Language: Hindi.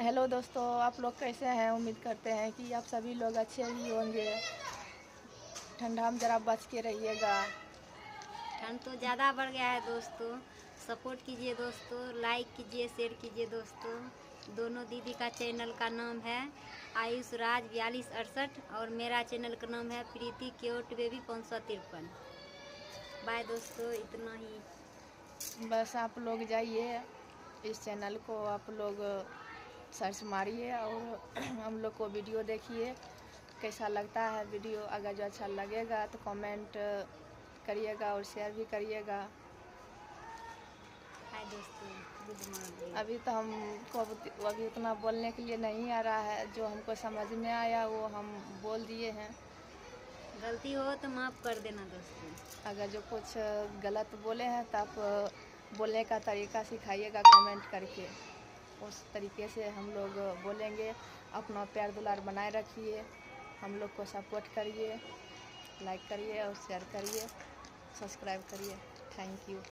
हेलो दोस्तों, आप लोग कैसे हैं। उम्मीद करते हैं कि आप सभी लोग अच्छे ही होंगे। ठंडा में ज़रा बच के रहिएगा। ठंड तो ज़्यादा बढ़ गया है दोस्तों। सपोर्ट कीजिए दोस्तों, लाइक कीजिए, शेयर कीजिए दोस्तों। दोनों दीदी का चैनल का नाम है आयुष राज 4268 और मेरा चैनल का नाम है प्रीति क्यूट बेबी 553। बाय दोस्तों, इतना ही। बस आप लोग जाइए, इस चैनल को आप लोग सर्च मारिए और हम लोग को वीडियो देखिए। कैसा लगता है वीडियो, अगर जो अच्छा लगेगा तो कमेंट करिएगा और शेयर भी करिएगा। हाय दोस्तों, गुड मॉर्निंग। अभी तो हमको अभी उतना बोलने के लिए नहीं आ रहा है। जो हमको समझ में आया वो हम बोल दिए हैं। गलती हो तो माफ़ कर देना दोस्तों। अगर जो कुछ गलत बोले हैं तो आप बोलने का तरीका सिखाइएगा कमेंट करके। उस तरीके से हम लोग बोलेंगे। अपना प्यार दुलार बनाए रखिए, हम लोग को सपोर्ट करिए, लाइक करिए और शेयर करिए, सब्सक्राइब करिए। Thank you.